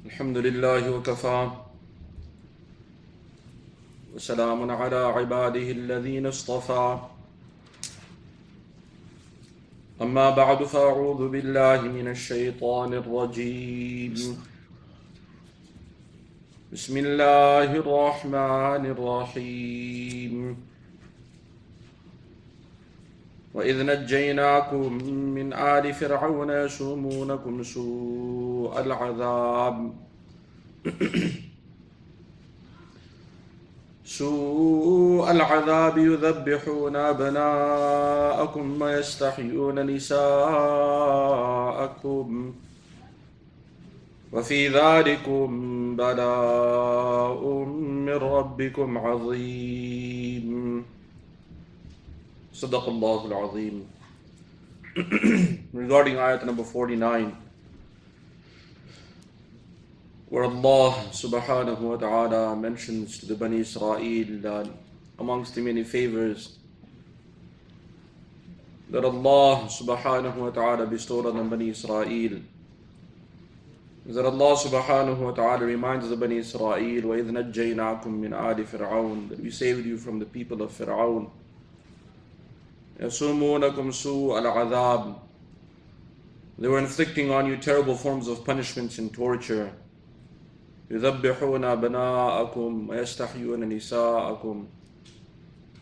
الحمد لله وكفى وسلام على عباده الذين اصطفى أما بعد فأعوذ بالله من الشيطان الرجيم بسم الله الرحمن الرحيم وإذ نجيناكم من آل فرعون يسومونكم سوء العذاب يذبحون أبناءكم ويستحيون نساءكم وفي ذلكم بلاء من ربكم عظيم صدق الله العظيم. Regarding ayat number 49, where Allah subhanahu wa ta'ala mentions to the Bani Israel that amongst the many favors that Allah subhanahu wa ta'ala bestowed on the Bani Israel is that Allah subhanahu wa ta'ala reminds the Bani Israel, وَإِذْ نَجَّيْنَاكُم مِّنْ آلِ فِرْعَوْنَ, that we saved you from the people of Fir'aun. يَسُومُونَكُمْ سُوءَ الْعَذَابِ, they were inflicting on you terrible forms of punishments and torture. يُذَبِّحُونَ أَبْنَاءَكُمْ وَيَسْتَحْيُونَ نِسَاءَكُمْ,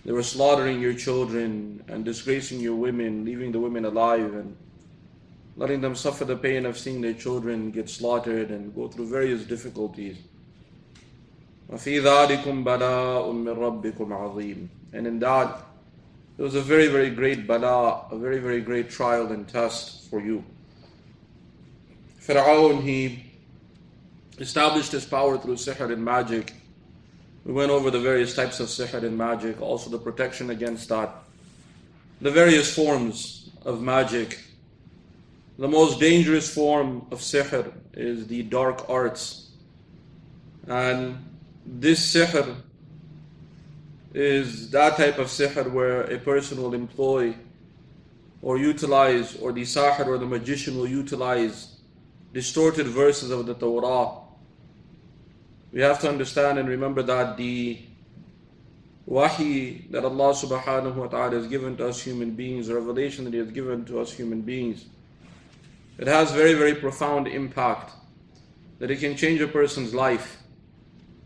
they were slaughtering your children and disgracing your women, leaving the women alive and letting them suffer the pain of seeing their children get slaughtered and go through various difficulties. وَفِي ذَلِكُمْ بَلَاءٌ مِّن رَبِّكُمْ عَظِيمٌ, and in that it was a very, very great bala, a very, very great trial and test for you. Fir'aun, he established his power through sihr and magic. We went over the various types of sihr and magic, also the protection against that. The various forms of magic. The most dangerous form of sihr is the dark arts. And this sihr is that type of sihr where a person will employ or utilize, or the sahir or the magician will utilize distorted verses of the Torah. We have to understand and remember that the wahi that Allah subhanahu wa ta'ala has given to us human beings, the revelation that He has given to us human beings, it has very, very profound impact, that it can change a person's life.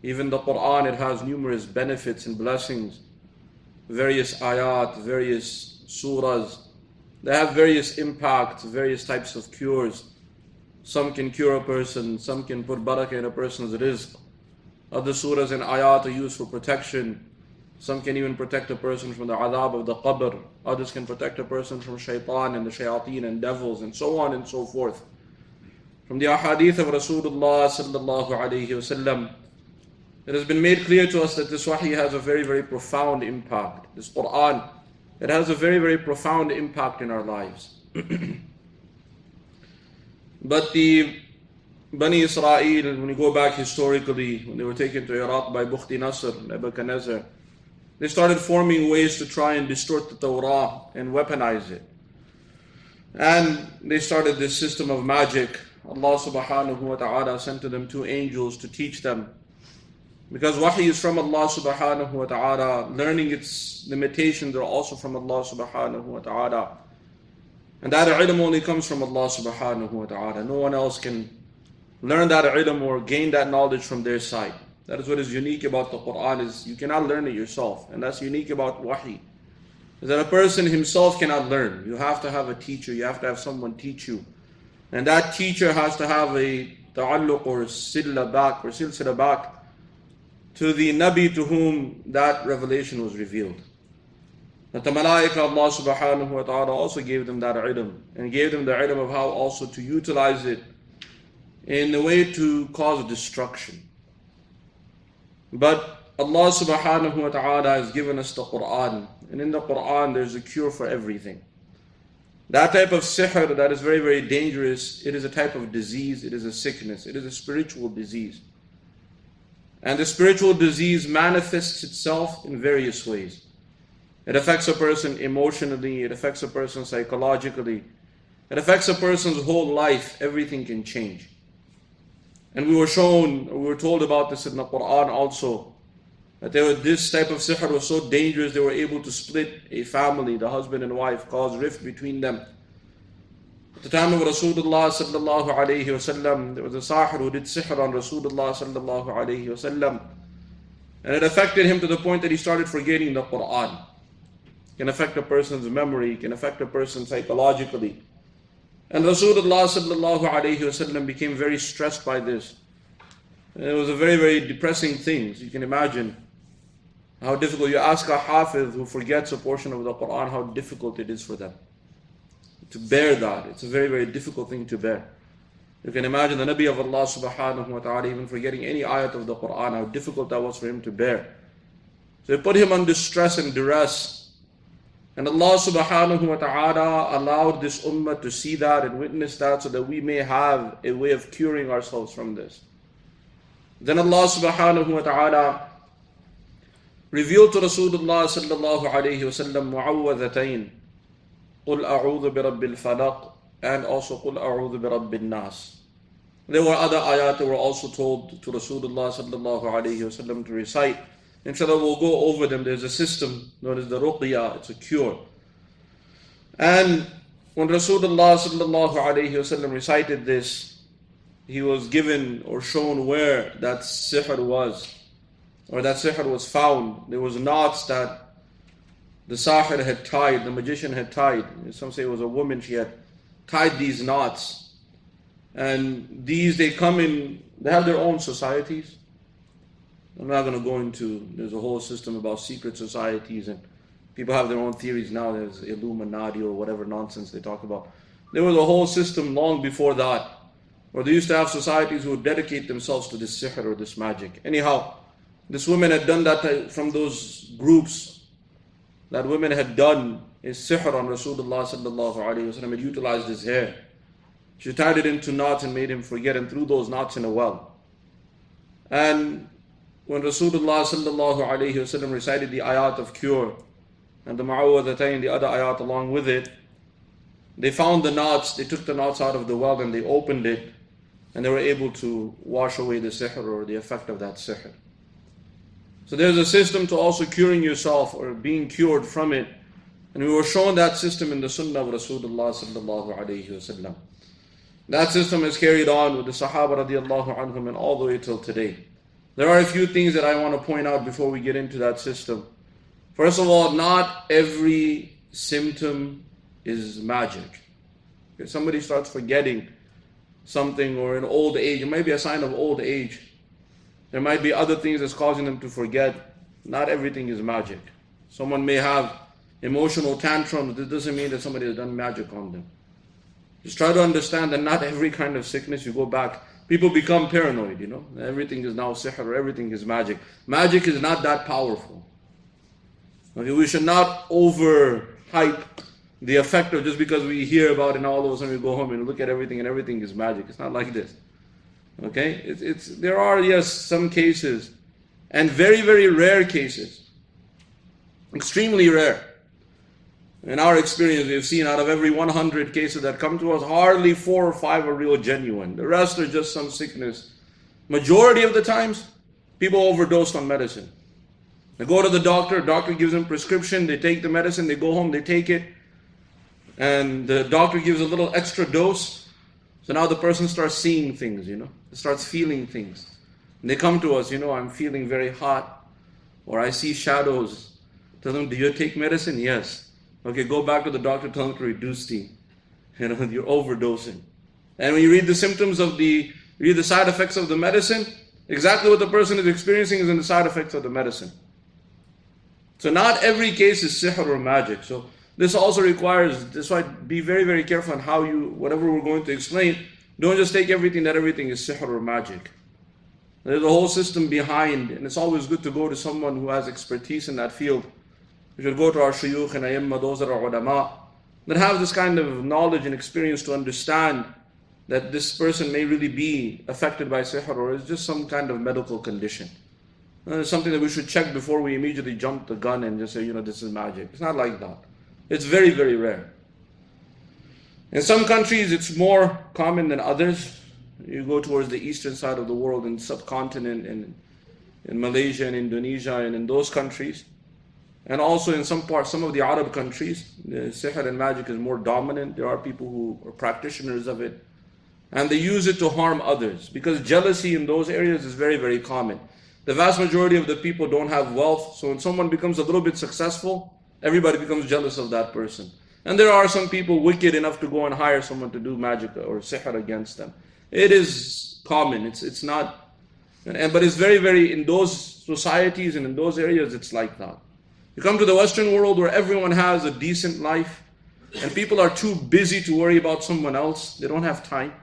Even the Quran, it has numerous benefits and blessings. Various ayat, various surahs, they have various impacts, various types of cures. Some can cure a person, some can put barakah in a person's rizq. Other surahs and ayat are used for protection. Some can even protect a person from the adhab of the qabr. Others can protect a person from shaitan and the shayateen and devils and so on and so forth. From the ahadith of Rasulullah sallallahu alayhi wa sallam, it has been made clear to us that this wahi has a very, very profound impact. This Quran, it has a very, very profound impact in our lives. But the Bani Israel, when we go back historically, when they were taken to Iraq by Bukhti Nasr, Nebuchadnezzar, they started forming ways to try and distort the Torah and weaponize it. And they started this system of magic. Allah subhanahu wa ta'ala sent to them 2 angels to teach them. Because wahi is from Allah subhanahu wa ta'ala, learning its limitations are also from Allah subhanahu wa ta'ala. And that ilm only comes from Allah subhanahu wa ta'ala. No one else can learn that ilm or gain that knowledge from their side. That is what is unique about the Quran, is you cannot learn it yourself. And that's unique about wahi, is that a person himself cannot learn. You have to have a teacher, you have to have someone teach you. And that teacher has to have a ta'alluq or silsila back to the Nabi to whom that revelation was revealed. That the Malaika, Allah subhanahu wa ta'ala also gave them that ilm, and gave them the ilm of how also to utilize it in a way to cause destruction. But Allah subhanahu wa ta'ala has given us the Quran, and in the Quran there's a cure for everything. That type of sihr that is very, very dangerous, it is a type of disease, it is a sickness, it is a spiritual disease. And the spiritual disease manifests itself in various ways. It affects a person emotionally, it affects a person psychologically, it affects a person's whole life. Everything can change. And we were told about this in the Quran also, that this type of sihr was so dangerous, they were able to split a family, the husband and wife, cause rift between them. At the time of Rasulullah sallallahu alayhi wasallam, there was a sahir who did sihr on Rasulullah sallallahu alayhi wasallam, and it affected him to the point that he started forgetting the Quran. It can affect a person's memory, it can affect a person psychologically. And Rasulullah sallallahu alayhi wasallam became very stressed by this. And it was a very, very depressing thing. So you can imagine how difficult. You ask a hafiz who forgets a portion of the Quran how difficult it is for them to bear that. It's a very, very difficult thing to bear. You can imagine the Nabi of Allah subhanahu wa ta'ala even forgetting any ayat of the Quran, how difficult that was for him to bear. So it put him under stress and duress. And Allah subhanahu wa ta'ala allowed this ummah to see that and witness that so that we may have a way of curing ourselves from this. Then Allah subhanahu wa ta'ala revealed to Rasulullah sallallahu alayhi wa sallam mu'awwadhatayn, قُلْ أَعُوذُ بِرَبِّ الْفَلَقِ, and also قُلْ أَعُوذُ بِرَبِّ النَّاسِ. There were other ayat that were also told to Rasulullah sallallahu alayhi wa sallam to recite. Inshallah, we'll go over them. There's a system known as the ruqya, it's a cure. And when Rasulullah sallallahu alayhi wa sallam recited this, he was given or shown where that sihr was, or that sihr was found. There was knots that the sahir had tied, the magician had tied. Some say it was a woman, she had tied these knots. And these, they have their own societies. I'm not going to go into, there's a whole system about secret societies, and people have their own theories now. There's Illuminati or whatever nonsense they talk about. There was a whole system long before that, where they used to have societies who would dedicate themselves to this sihr or this magic. Anyhow, this woman had done that from those groups. That woman had done a sihr on Rasulullah sallallahu alayhi wa sallam, had utilized his hair. She tied it into knots and made him forget, and threw those knots in a well. And when Rasulullah sallallahu alayhi wa sallam recited the ayat of cure and the mu'awwadhatayn, the other ayat along with it, they found the knots, they took the knots out of the well and they opened it, and they were able to wash away the sihr or the effect of that sihr. So there's a system to also curing yourself or being cured from it, and we were shown that system in the sunnah of Rasulullah sallallahu alayhi wa sallam. That system is carried on with the Sahaba radiallahu anhum and all the way till today. There are a few things that I want to point out before we get into that system. First of all, not every symptom is magic. If somebody starts forgetting something or in old age, it might be a sign of old age. There might be other things that's causing them to forget. Not everything is magic. Someone may have emotional tantrums. This doesn't mean that somebody has done magic on them. Just try to understand that not every kind of sickness you go back. People become paranoid, Everything is now sihr, or everything is magic. Magic is not that powerful. Okay, we should not overhype the effect of just because we hear about it and all of a sudden we go home and look at everything and everything is magic. It's not like this. Okay? There are, yes, some cases, and very, very rare cases. Extremely rare. In our experience, we've seen out of every 100 cases that come to us, hardly 4 or 5 are real genuine. The rest are just some sickness. Majority of the times, people overdosed on medicine. They go to the doctor gives them prescription, they take the medicine, they go home, they take it, and the doctor gives a little extra dose. So now the person starts seeing things, starts feeling things. And they come to us, I'm feeling very hot, or I see shadows. Tell them, do you take medicine? Yes. Okay, go back to the doctor, tell them to reduce the, you're overdosing. And when you read the symptoms read the side effects of the medicine, exactly what the person is experiencing is in the side effects of the medicine. So not every case is sihr or magic. So this also requires, that's why be very, very careful on how whatever we're going to explain, don't just take everything that everything is sihr or magic. There's a whole system behind, and it's always good to go to someone who has expertise in that field. We should go to our shuyukh and ayyamma, those that are ulama, that have this kind of knowledge and experience to understand that this person may really be affected by sihr or is just some kind of medical condition. It's something that we should check before we immediately jump the gun and just say, this is magic. It's not like that. It's very, very rare. In some countries it's more common than others. You go towards the eastern side of the world, in the subcontinent, in Malaysia and Indonesia and in those countries, and also in some of the Arab countries, the sihr and magic is more dominant. There are people who are practitioners of it, and they use it to harm others, because jealousy in those areas is very, very common. The vast majority of the people don't have wealth, so when someone becomes a little bit successful, everybody becomes jealous of that person. And there are some people wicked enough to go and hire someone to do magic or sihr against them. It is common. It's not, but it's very, very, in those societies and in those areas, it's like that. You come to the Western world where everyone has a decent life and people are too busy to worry about someone else. They don't have time.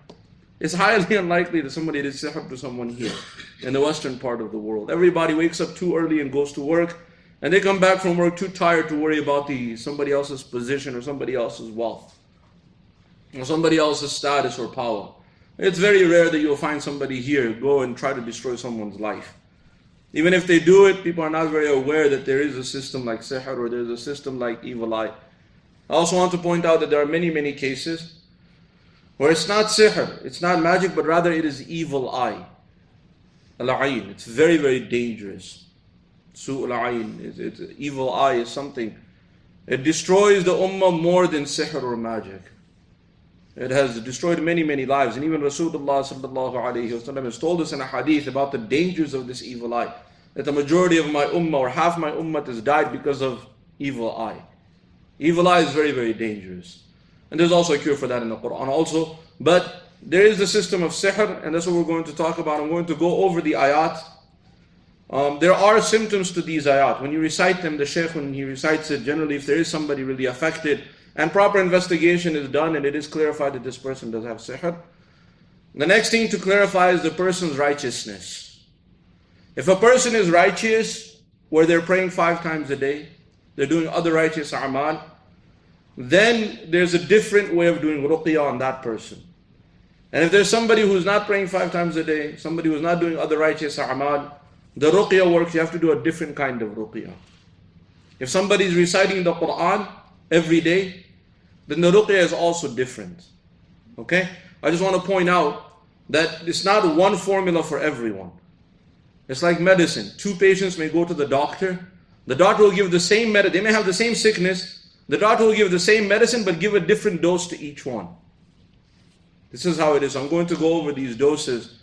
It's highly unlikely that somebody did sihr to someone here in the Western part of the world. Everybody wakes up too early and goes to work, and they come back from work too tired to worry about somebody else's position or somebody else's wealth or somebody else's status or power. It's very rare that you'll find somebody here go and try to destroy someone's life. Even if they do it, people are not very aware that there is a system like sihr or there's a system like evil eye. I also want to point out that there are many, many cases where it's not sihr, it's not magic, but rather it is evil eye. Al-ayn, it's very, very dangerous. Su'ul ayn, it's evil eye is something. It destroys the ummah more than sihr or magic. It has destroyed many, many lives. And even Rasulullah sallallahu alayhi wa sallam has told us in a hadith about the dangers of this evil eye. That the majority of my ummah or half my ummah has died because of evil eye. Evil eye is very, very dangerous. And there's also a cure for that in the Quran also. But there is the system of sihr, and that's what we're going to talk about. I'm going to go over the ayat. There are symptoms to these ayat. When you recite them, the shaykh, when he recites it, generally if there is somebody really affected, and proper investigation is done and it is clarified that this person does have sihr, the next thing to clarify is the person's righteousness. If a person is righteous, where they're praying 5 times a day, they're doing other righteous a'mal, then there's a different way of doing ruqyah on that person. And if there's somebody who's not praying 5 times a day, somebody who's not doing other righteous a'mal, the ruqyah works, you have to do a different kind of ruqyah. If somebody's reciting the Quran every day, then the ruqyah is also different. Okay? I just want to point out that it's not one formula for everyone. It's like medicine. 2 patients may go to the doctor. The doctor will give the same medicine. They may have the same sickness. The doctor will give the same medicine but give a different dose to each one. This is how it is. I'm going to go over these doses.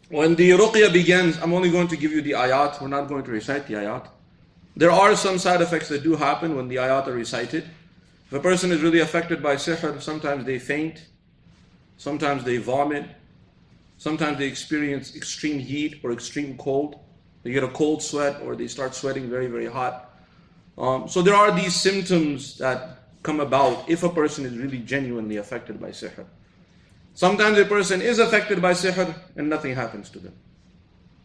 When the ruqyah begins, I'm only going to give you the ayat. We're not going to recite the ayat. There are some side effects that do happen when the ayat are recited. If a person is really affected by sihr, sometimes they faint, sometimes they vomit, sometimes they experience extreme heat or extreme cold. They get a cold sweat or they start sweating very, very hot. So there are these symptoms that come about if a person is really genuinely affected by sihr. Sometimes a person is affected by sihr and nothing happens to them.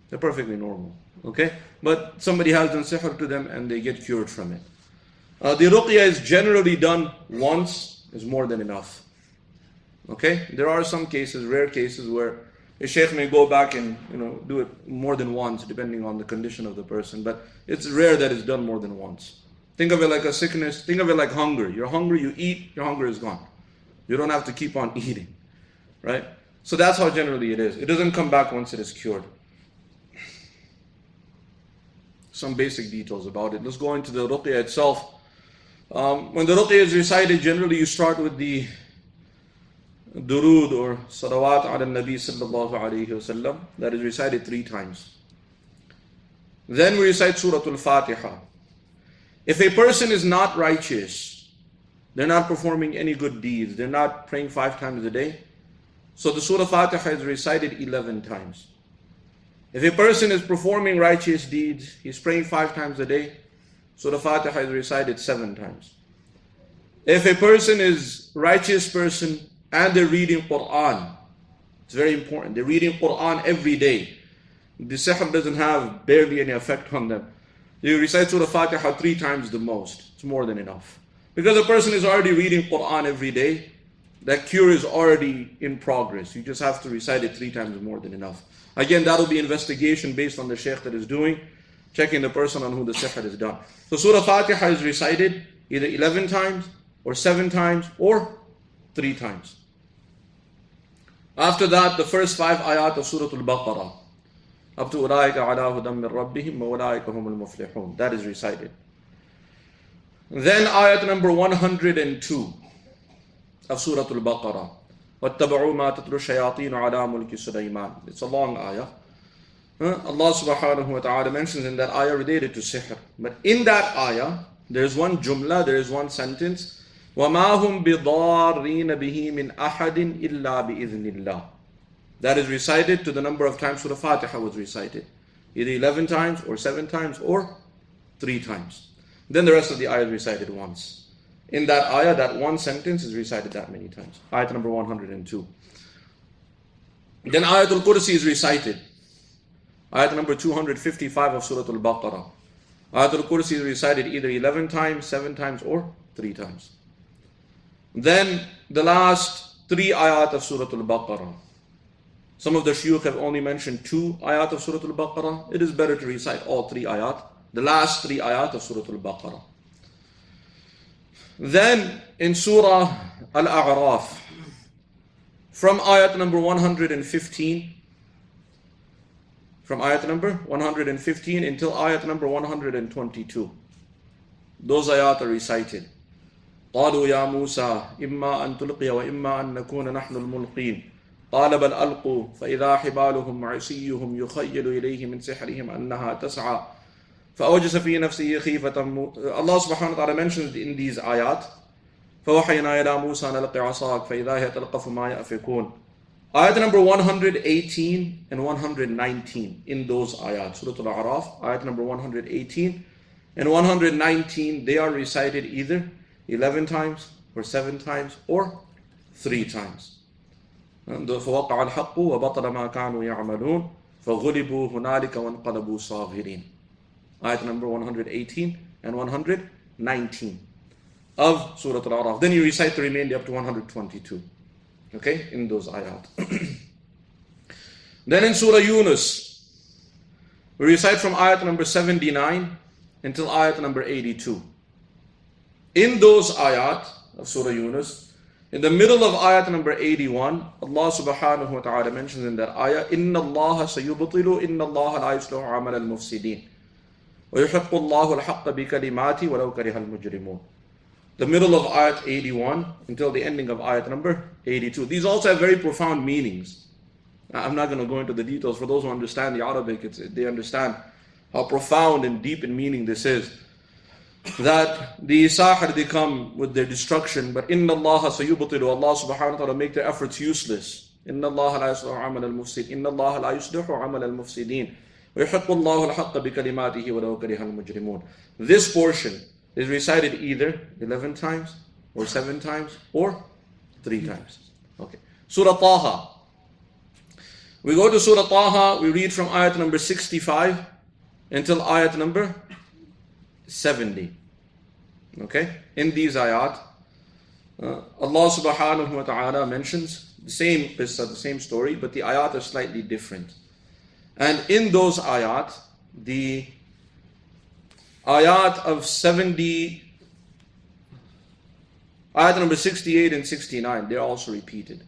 They're perfectly normal. Okay? But somebody has done sihr to them and they get cured from it. The ruqyah is generally done once, is more than enough. Okay? There are some cases, rare cases, where a shaykh may go back and do it more than once, depending on the condition of the person. But it's rare that it's done more than once. Think of it like a sickness. Think of it like hunger. You're hungry, you eat, your hunger is gone. You don't have to keep on eating. Right? So that's how generally it is. It doesn't come back once it is cured. Some basic details about it. Let's go into the ruqyah itself. When the ruqyah is recited, generally you start with the durood or salawat ala nabi sallallahu alayhi wasallam. That is recited 3 times. Then we recite Surat al-Fatiha. If a person is not righteous, they're not performing any good deeds, they're not praying 5 times a day, so the Surah Fatiha is recited 11 times. If a person is performing righteous deeds, he's praying 5 times a day, Surah Fatiha is recited 7 times. If a person is righteous person and they're reading Quran, it's very important. They're reading Quran every day. The sihr doesn't have barely any effect on them. You recite Surah Fatiha 3 times the most. It's more than enough. Because a person is already reading Quran every day, that cure is already in progress. You just have to recite it 3 times more than enough. Again, that'll be investigation based on the shaykh that is doing, checking the person on who the sihr is done. So Surah Fatiha is recited either 11 times or 7 times or 3 times. After that, the first 5 ayat of Surah Al-Baqarah, up to أُولَٰئِكَ عَلَىٰ هُدًى مِّن رَبِّهِمْ وَأُولَٰئِكَ هُمُ الْمُفْلِحُونَ. That is recited. Then ayat number 102 of Surah Al-Baqarah. وَاتَّبَعُوا مَا تَتْلُو الشَّيَاطِينُ عَلَىٰ مُلْكِ سُلَيْمَانَ. It's a long ayah. Allah subhanahu wa ta'ala mentions in that ayah related to sihr. But in that ayah, there is one jumla, there is one sentence. وَمَا هُمْ بِضَارِّينَ بِهِ مِنْ أَحَدٍ إِلَّا بِإِذْنِ اللَّهِ. That is recited to the number of times Surah Fatiha was recited. Either 11 times or 7 times or 3 times. Then the rest of the ayah is recited once. In that ayah, that one sentence is recited that many times. Ayat number 102. Then Ayatul Kursi is recited. Ayat number 255 of Surah Al-Baqarah. Ayatul Kursi is recited either 11 times, 7 times or 3 times. Then the last 3 ayat of Surah Al-Baqarah. Some of the shuyukh have only mentioned 2 ayat of Surah Al-Baqarah. It is better to recite all 3 ayat. The last 3 ayat of Surah Al-Baqarah. Then in Surah Al-A'raf, from ayat number 115, from ayat number 115 until ayat number 122, those ayat are recited. قالوا يا موسى إما أن تلقي وإما أن نكون نحن الملقين قال بل ألقوا فإذا حبالهم وعصيهم يخيل إليه من سحرهم أنها تسعى فأوجس في نفسه خيفة Allah subhanahu wa ta'ala mentions in these ayat فوحينا إلى موسى نلقي عصاك فإذا هي تلقف ما يأفكون. Ayat number 118 and 119 in those ayat, Surah Al-A'raf, ayat number 118 and 119, they are recited either 11 times or 7 times or 3 times. فوقع الحق وبطل ما كانوا يعملون فغلبوا هنالك وانقلبوا صاغرين. Ayat number 118 and 119 of Surah Al-A'raf. Then you recite the remainder up to 122. Okay, in those ayat. Then in Surah Yunus, we recite from ayat number 79 until ayat number 82. In those ayat of Surah Yunus, in the middle of ayat number 81, Allah subhanahu wa ta'ala mentions in that ayah, إِنَّ اللَّهَ سَيُبْطِلُ إِنَّ اللَّهَ لَا يُصْلِحُ عَمَلَ الْمُفْسِدِينَ وَيُحِقُّ اللَّهُ الْحَقَّ بِكَلِمَاتِهِ وَلَوْ كَرِهَ الْمُجْرِمُونَ. The middle of ayat 81 until the ending of ayat number 82. These also have very profound meanings. I'm not going to go into the details. For those who understand the Arabic, they understand how profound and deep in meaning this is. That the sahir, they come with their destruction, but inna Allah sayubtilu, Allah subhanahu wa ta'ala make their efforts useless. Inna Allah la yuslihu amal al-mufsid, inna Allah la yuslihu amal al-mufsidin, wa yuhiqqu Allahu al-haqqa bi kalimatihi wa law kariha al-mujrimun. This portion is recited either 11 times or 7 times or 3 times. Okay. Surah Taha. We go to Surah Taha, we read from ayat number 65 until ayat number 70. Okay? In these ayat, Allah subhanahu wa ta'ala mentions the same qissa, the same story, but the ayat are slightly different. And in those ayat, the ayat of 70, ayat number 68 and 69, they're also repeated.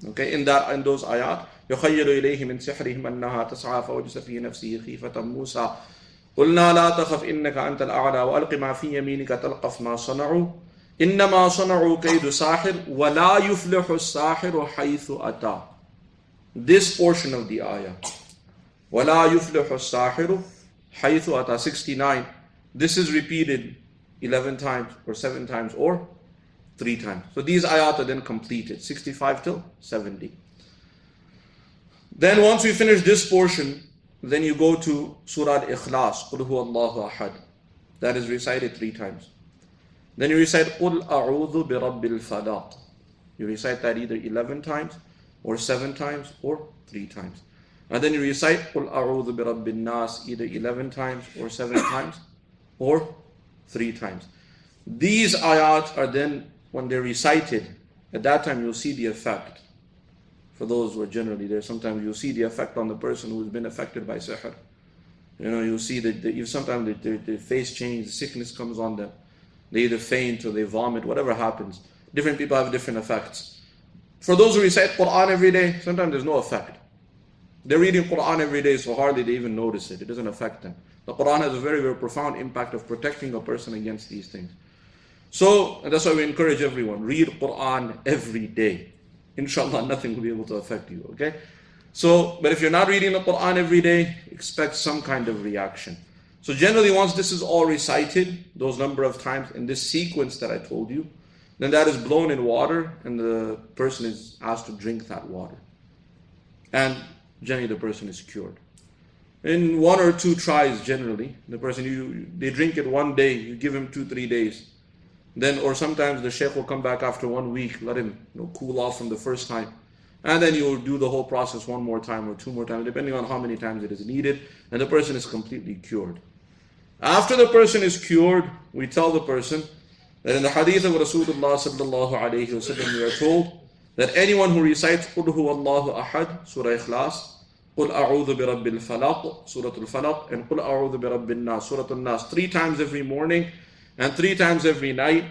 Okay? In those ayat, يخيل إليه من سحرهم أنها تسعى فأوجس في نفسه خيفة موسى قلنا لا تخف إنك أنت الأعلى وألق ما في يمينك تلقف ما صنعوا إنما صنعوا كيد ساحر ولا يفلح الساحر حيث أتى. This portion of the ayah, ولا يفلح الساحر حيث أتى, 69, this is repeated 11 times or 7 times or 3 times. So these ayat are then completed, 65 till 70. Then once we finish this portion, then you go to Surah Al-Ikhlas, قُلْ هُوَ اللَّهُ أَحَدٌ. That is recited 3 times. Then you recite قُلْ أَعُوذُ بِرَبِّ الْفَلَاقِ. You recite that either 11 times or 7 times or 3 times. And then you recite قُلْ أَعُوذُ بِرَبِّ النَّاسِ either 11 times or 7 times or 3 times. These ayat are then, when they're recited, at that time you'll see the effect. For those who are generally there, sometimes you'll see the effect on the person who's been affected by sihr. You know, you'll see that sometimes their face changes, sickness comes on them. They either faint or they vomit, whatever happens. Different people have different effects. For those who recite Quran every day, sometimes there's no effect. They're reading Quran every day, so hardly they even notice it. It doesn't affect them. The Quran has a very, very profound impact of protecting a person against these things. So, and that's why we encourage everyone, read Quran every day. Inshallah, nothing will be able to affect you, okay? So, but if you're not reading the Quran every day, expect some kind of reaction. So generally, once this is all recited, those number of times in this sequence that I told you, then that is blown in water and the person is asked to drink that water. And generally the person is cured. In 1 or 2 tries generally, the person, they drink it one day, you give him 2-3 days. Then, or sometimes the sheikh will come back after 1 week, let him cool off from the first time. And then you'll do the whole process 1 more time or 2 more times, depending on how many times it is needed. And the person is completely cured. After the person is cured, we tell the person that in the hadith of Rasulullah sallallahu alayhi wa sallam, we are told that anyone who recites قُلْ هُوَ اللَّهُ أَحَدْ Surah Ikhlas, قُلْ أَعُوذُ بِرَبِّ الْفَلَقِ Surah Al-Falaq, and قُلْ أَعُوذُ بِرَبِّ النَّاسِ Surah Al-Nas, 3 times every morning and 3 times every night,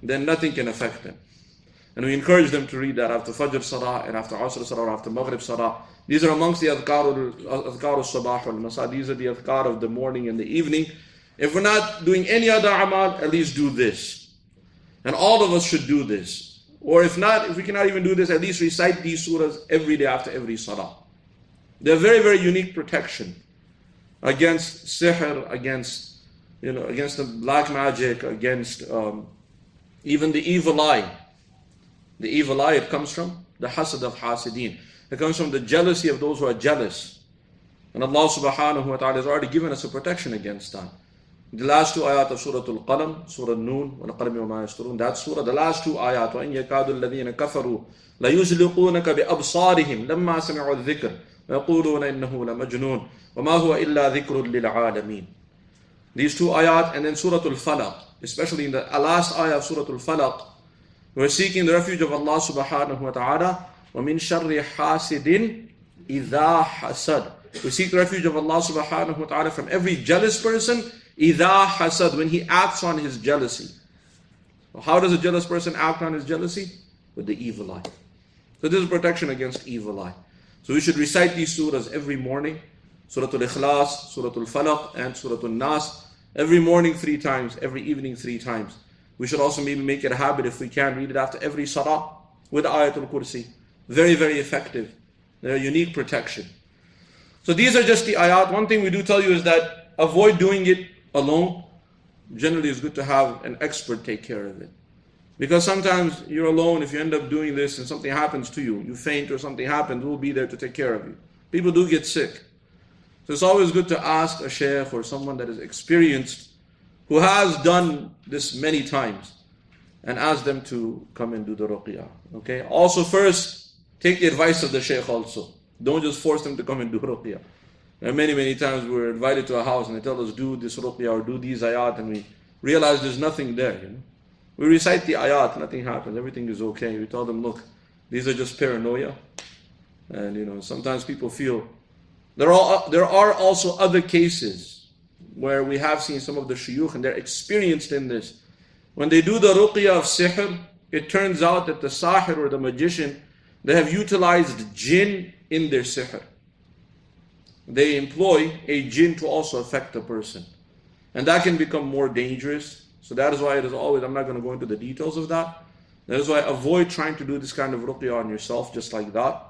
then nothing can affect them. And we encourage them to read that after Fajr Salah and after Asr Salah, after Maghrib Salah. These are amongst the Adhkar al-Sabah wal-Masa. These are the Adhkar of the morning and the evening. If we're not doing any other amal, at least do this. And all of us should do this. Or if not, if we cannot even do this, at least recite these surahs every day after every salah. They're very, very unique protection against sihr, against the black magic, against even the evil eye. The evil eye, it comes from the hasad of hasideen. It comes from the jealousy of those who are jealous. And Allah subhanahu wa ta'ala has already given us a protection against that. The last 2 ayat of Surah Al-Qalam, Surah Noon, وَالْقَلَمِ وَمَا يَسْطُرُونَ, that surah, the last 2 ayat, وَإِنْ يَكَادُ الَّذِينَ كَفَرُوا لَيُزْلِقُونَكَ بِأَبْصَارِهِمْ لَمَّا سَمِعُوا الذِّكْرَ وَيَقُولُونَ إِنَّهُ لَمَجْنُونَ وَمَا هُوَ إِلَّا ذِكْرٌ لِلْعَالَمِينَ. These 2 ayat, and then Surah Al-Falaq, especially in the last ayah of Surah Al-Falaq, we're seeking the refuge of Allah subhanahu wa ta'ala. وَمِن شَرِّ حَاسِدٍ إِذَا حَسَدٍ. We seek the refuge of Allah subhanahu wa ta'ala from every jealous person, إِذَا حَسَدٍ, when he acts on his jealousy. Well, how does a jealous person act on his jealousy? With the evil eye. So this is protection against evil eye. So we should recite these surahs every morning. Surah Al-Ikhlas, Surah Al-Falaq, and Surah Al-Nas. Every morning 3 times, every evening 3 times. We should also maybe make it a habit, if we can, read it after every salah with Ayatul Kursi. Very, very effective. They're a unique protection. So these are just the ayat. One thing we do tell you is that avoid doing it alone. Generally, it's good to have an expert take care of it. Because sometimes you're alone, if you end up doing this and something happens to you, you faint or something happens, we'll be there to take care of you. People do get sick. So it's always good to ask a sheikh or someone that is experienced, who has done this many times, and ask them to come and do the ruqyah. Okay? Also first, take the advice of the sheikh also. Don't just force them to come and do ruqyah. And many times we're invited to a house and they tell us do this ruqyah or do these ayat, and we realize there's nothing there. We recite the ayat, nothing happens, everything is okay. We tell them, look, these are just paranoia. And sometimes people feel, there are also other cases where we have seen some of the shuyukh and they're experienced in this. When they do the ruqyah of sihr, it turns out that the sahir or the magician, they have utilized jinn in their sihr. They employ a jinn to also affect the person. And that can become more dangerous. So that is why it is always, I'm not going to go into the details of that. That is why avoid trying to do this kind of ruqyah on yourself just like that.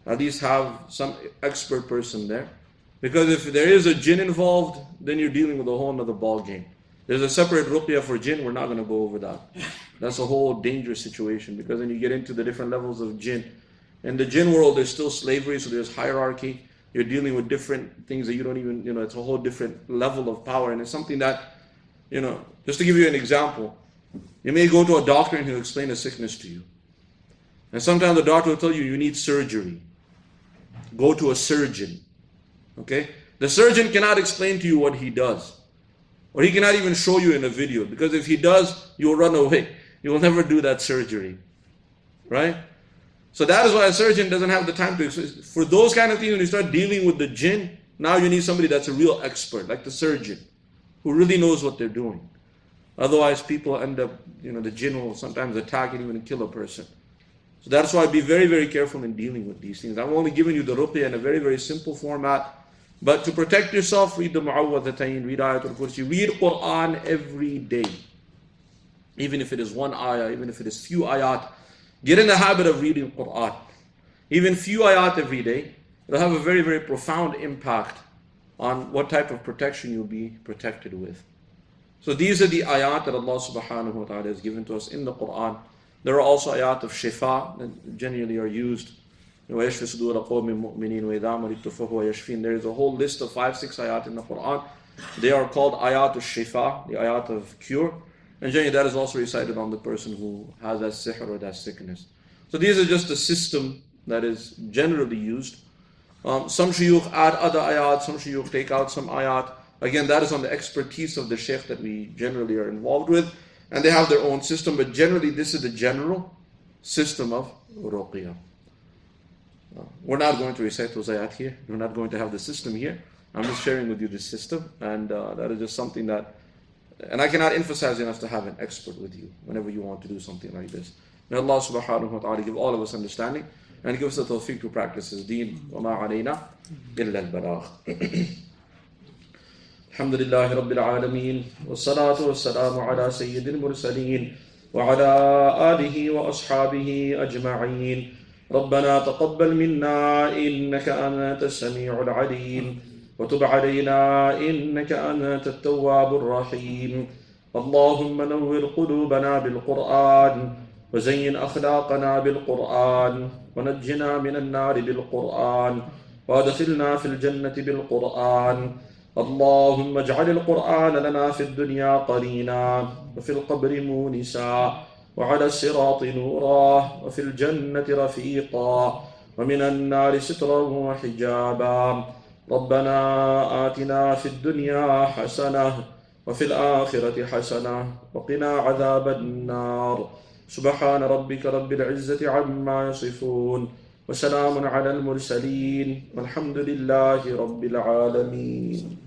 At least have some expert person there. Because if there is a jinn involved, then you're dealing with a whole other ball game. There's a separate ruqyah for jinn, we're not going to go over that. That's a whole dangerous situation, because then you get into the different levels of jinn. In the jinn world, there's still slavery, so there's hierarchy. You're dealing with different things that you don't even, it's a whole different level of power. And it's something that, just to give you an example, you may go to a doctor and he'll explain a sickness to you. And sometimes the doctor will tell you need surgery. Go to a surgeon. Okay? The surgeon cannot explain to you what he does. Or he cannot even show you in a video. Because if he does, you will run away. You will never do that surgery. Right? So that is why a surgeon doesn't have the time to explain. For those kind of things, when you start dealing with the jinn, now you need somebody that's a real expert, like the surgeon, who really knows what they're doing. Otherwise, people end up, the jinn will sometimes attack and even kill a person. So that's why be very, very careful in dealing with these things. I'm only giving you the ruqya in a very, very simple format. But to protect yourself, read the Mu'awwadhatayn, read Ayatul Kursi, read Quran every day. Even if it is one ayah, even if it is few ayat, get in the habit of reading Quran. Even few ayat every day, it'll have a very, very profound impact on what type of protection you'll be protected with. So these are the ayat that Allah subhanahu wa ta'ala has given to us in the Quran. There are also ayat of shifa that generally are used. There is a whole list of 5-6 ayat in the Quran. They are called ayat of shifa, the ayat of cure. And generally that is also recited on the person who has that sihr or that sickness. So these are just a system that is generally used. Some shuyukh add other ayat, some shuyukh take out some ayat. Again, that is on the expertise of the sheikh that we generally are involved with. And they have their own system, but generally this is the general system of ruqyah. We're not going to recite those ayat here. We're not going to have the system here. I'm just sharing with you the system, and that is just something that, and I cannot emphasize enough to have an expert with you whenever you want to do something like this. May Allah subhanahu wa ta'ala give all of us understanding and give us the tawfiq to practice His deen. وَمَا عَلَيْنَا إِلَّا الْبَلَاغِ. الحمد لله رب العالمين والصلاة والسلام على سيد المرسلين وعلى آله وأصحابه أجمعين. ربنا تقبل منا إنك أنت السميع العليم وتب علينا إنك أنت التواب الرحيم. اللهم نور قلوبنا بالقرآن وزين أخلاقنا بالقرآن ونجنا من النار بالقرآن وادخلنا في الجنة بالقرآن. اللهم اجعل القرآن لنا في الدنيا قرينا وفي القبر مونسا وعلى الصراط نورا وفي الجنة رفيقا ومن النار سترا وحجابا. ربنا آتنا في الدنيا حسنة وفي الآخرة حسنة وقنا عذاب النار. سبحان ربك رب العزة عما يصفون وسلام على المرسلين والحمد لله رب العالمين.